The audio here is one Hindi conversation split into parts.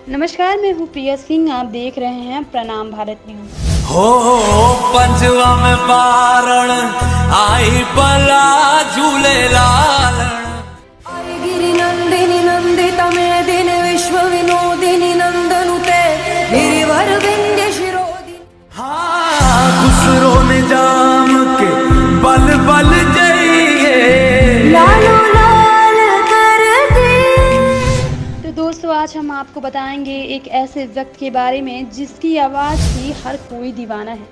नमस्कार, मैं हूँ प्रिया सिंह। आप देख रहे हैं प्रणाम भारत न्यूज। हो पंचवा में बारण आई बला झूले लालन आई गिरि नंदिनी नंदिता मेदिनी विश्व विनोदिनी नंदनुते गिरिवर विंध्य शिरोदिनी। हाँ खुसरो निजाम के बल बल जाइए लालो लाल कर दी। तो दोस्तों, आज हम आपको बताएंगे एक ऐसे व्यक्ति के बारे में जिसकी आवाज़ की हर कोई दीवाना है,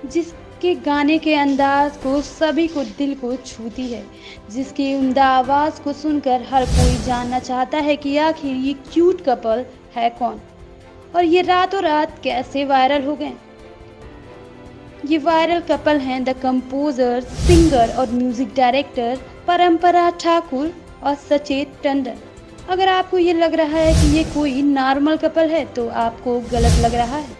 जिसके गाने के अंदाज को सभी को दिल को छूती है, जिसकी उम्दा आवाज़ को सुनकर हर कोई जानना चाहता है कि आखिर ये क्यूट कपल है कौन और ये रातों रात कैसे वायरल हो गए। ये वायरल कपल हैं द कंपोजर, सिंगर और म्यूजिक डायरेक्टर परंपरा ठाकुर और सचेत टंडन। अगर आपको ये लग रहा है कि ये कोई नॉर्मल कपल है तो आपको गलत लग रहा है।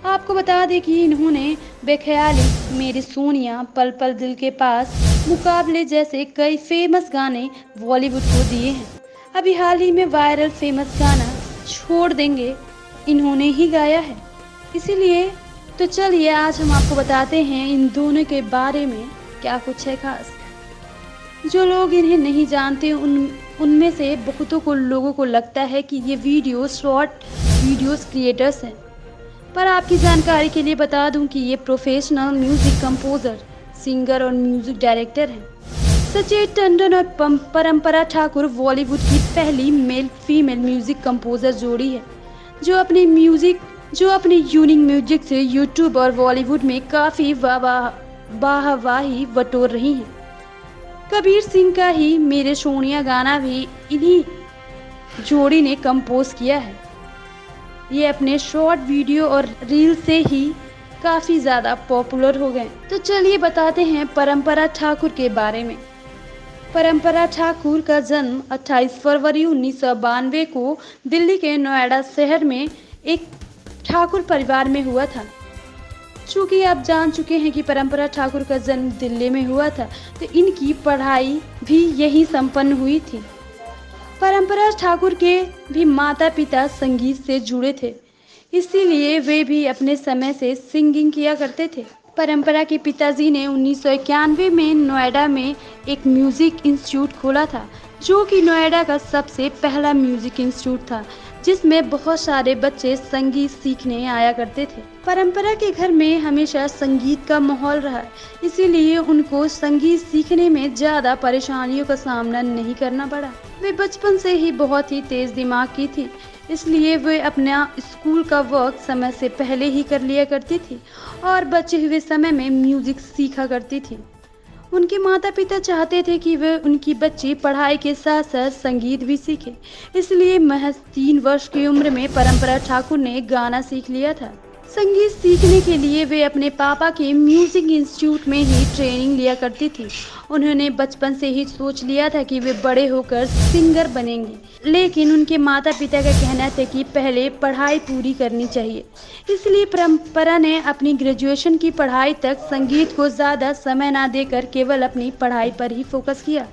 आपको बता दें कि इन्होंने बेख्याली, मेरी सोनिया, पल पल दिल के पास, मुकाबले जैसे कई फेमस गाने बॉलीवुड को दिए हैं। अभी हाल ही में वायरल फेमस गाना छोड़ देंगे इन्होंने ही गाया है। इसीलिए तो चलिए आज हम आपको बताते हैं इन दोनों के बारे में क्या कुछ है खास। जो लोग इन्हें नहीं जानते उनमें से बहुतों को लोगों को लगता है कि ये शॉर्ट वीडियोस क्रिएटर्स हैं, पर आपकी जानकारी के लिए बता दूं कि ये प्रोफेशनल म्यूजिक कंपोजर, सिंगर और म्यूजिक डायरेक्टर हैं। सचेत टंडन और परंपरा ठाकुर बॉलीवुड की पहली मेल फीमेल म्यूजिक कंपोजर जोड़ी है जो अपनी यूनिक म्यूजिक से यूट्यूब और बॉलीवुड में काफ़ी वाहवाही बटोर रही हैं। कबीर सिंह का ही मेरे सोनिया गाना भी इन्हीं जोड़ी ने कंपोज किया है। ये अपने शॉर्ट वीडियो और रील से ही काफ़ी ज़्यादा पॉपुलर हो गए। तो चलिए बताते हैं परंपरा ठाकुर के बारे में। परंपरा ठाकुर का जन्म 28 फरवरी 1992 को दिल्ली के नोएडा शहर में एक ठाकुर परिवार में हुआ था। चूँकि आप जान चुके हैं कि परंपरा ठाकुर का जन्म दिल्ली में हुआ था, तो इनकी पढ़ाई भी यहीं संपन्न हुई थी। परंपरा ठाकुर के भी माता पिता संगीत से जुड़े थे, इसीलिए वे भी अपने समय से सिंगिंग किया करते थे। परंपरा के पिताजी ने 1991 में नोएडा में एक म्यूजिक इंस्टीट्यूट खोला था, जो कि नोएडा का सबसे पहला म्यूजिक इंस्टीट्यूट था जिसमें बहुत सारे बच्चे संगीत सीखने आया करते थे। परंपरा के घर में हमेशा संगीत का माहौल रहा, इसीलिए उनको संगीत सीखने में ज़्यादा परेशानियों का सामना नहीं करना पड़ा। वे बचपन से ही बहुत ही तेज दिमाग की थी, इसलिए वे अपना स्कूल का वर्क समय से पहले ही कर लिया करती थी और बचे हुए समय में म्यूजिक सीखा करती थी। उनके माता पिता चाहते थे कि वे उनकी बच्ची पढ़ाई के साथ साथ संगीत भी सीखे, इसलिए महज 3 वर्ष की उम्र में परंपरा ठाकुर ने गाना सीख लिया था। संगीत सीखने के लिए वे अपने पापा के म्यूजिक इंस्टीट्यूट में ही ट्रेनिंग लिया करती थी। उन्होंने बचपन से ही सोच लिया था कि वे बड़े होकर सिंगर बनेंगे, लेकिन उनके माता पिता का कहना था कि पहले पढ़ाई पूरी करनी चाहिए। इसलिए परंपरा ने अपनी ग्रेजुएशन की पढ़ाई तक संगीत को ज़्यादा समय ना देकर केवल अपनी पढ़ाई पर ही फोकस किया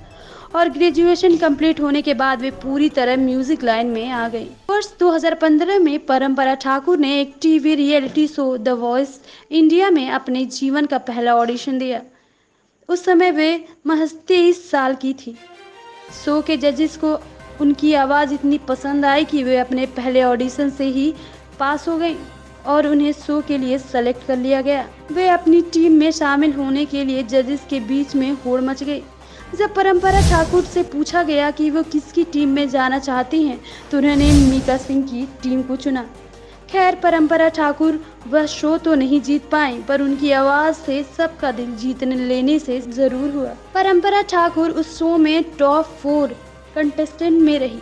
और ग्रेजुएशन कंप्लीट होने के बाद वे पूरी तरह म्यूजिक लाइन में आ गई। वर्ष 2015 में परंपरा ठाकुर ने एक TV reality show the voice India में अपने जीवन का पहला ऑडिशन दिया। उस समय वे महज 23 साल की थी। शो के जजेस को उनकी आवाज़ इतनी पसंद आई कि वे अपने पहले ऑडिशन से ही पास हो गई और उन्हें शो के लिए सेलेक्ट कर लिया गया। वे अपनी टीम में शामिल होने के लिए जजेस के बीच में होड़ मच गई। जब परंपरा ठाकुर से पूछा गया कि वो किसकी टीम में जाना चाहती हैं, तो उन्होंने मीका सिंह की टीम को चुना। खैर, परंपरा ठाकुर वह शो तो नहीं जीत पाई, पर उनकी आवाज़ से सबका दिल जीतने लेने से ज़रूर हुआ। परंपरा ठाकुर उस शो में टॉप 4 कंटेस्टेंट में रही।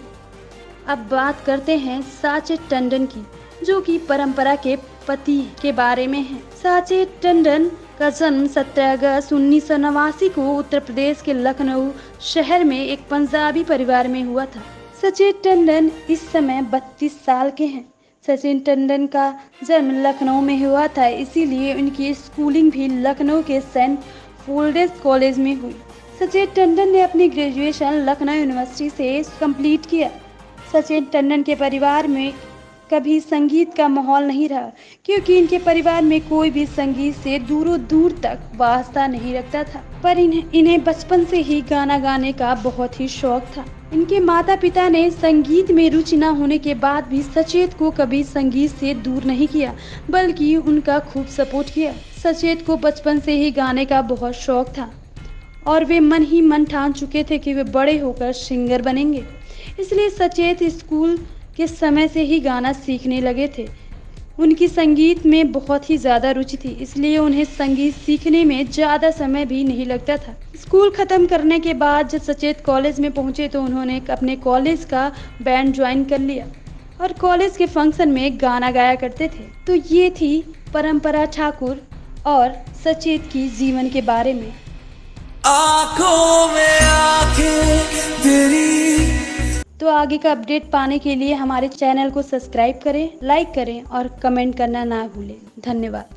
अब बात करते हैं साचेत टंडन की, जो कि परंपरा के पति के बारे में है। साचेत टंडन का जन्म 17 अगस्त 1989 को उत्तर प्रदेश के लखनऊ शहर में एक पंजाबी परिवार में हुआ था। सचेत टंडन इस समय 32 साल के हैं। सचिन टंडन का जन्म लखनऊ में हुआ था, इसीलिए उनकी स्कूलिंग भी लखनऊ के सेंट फोल्डेस कॉलेज में हुई। सचेत टंडन ने अपनी ग्रेजुएशन लखनऊ यूनिवर्सिटी से कंप्लीट किया। सचेत टंडन के परिवार में कभी संगीत का माहौल नहीं रहा, क्योंकि इनके परिवार में कोई भी संगीत से दूरों दूर तक वास्ता नहीं रखता था। पर इन्हें बचपन से ही गाना गाने का बहुत ही शौक था। इनके माता पिता ने संगीत में रुचि न होने के बाद भी सचेत को कभी संगीत से दूर नहीं किया, बल्कि उनका खूब सपोर्ट किया। सचेत को बचपन से ही गाने का बहुत शौक था और वे मन ही मन ठान चुके थे कि वे बड़े होकर सिंगर बनेंगे। इसलिए सचेत स्कूल के समय से ही गाना सीखने लगे थे। उनकी संगीत में बहुत ही ज़्यादा रुचि थी, इसलिए उन्हें संगीत सीखने में ज़्यादा समय भी नहीं लगता था। स्कूल ख़त्म करने के बाद जब सचेत कॉलेज में पहुंचे तो उन्होंने अपने कॉलेज का बैंड ज्वाइन कर लिया और कॉलेज के फंक्शन में गाना गाया करते थे। तो ये थी परंपरा ठाकुर और सचेत की जीवन के बारे में। आँखों में आँखें तेरी। तो आगे का अपडेट पाने के लिए हमारे चैनल को सब्सक्राइब करें, लाइक करें और कमेंट करना ना भूलें। धन्यवाद।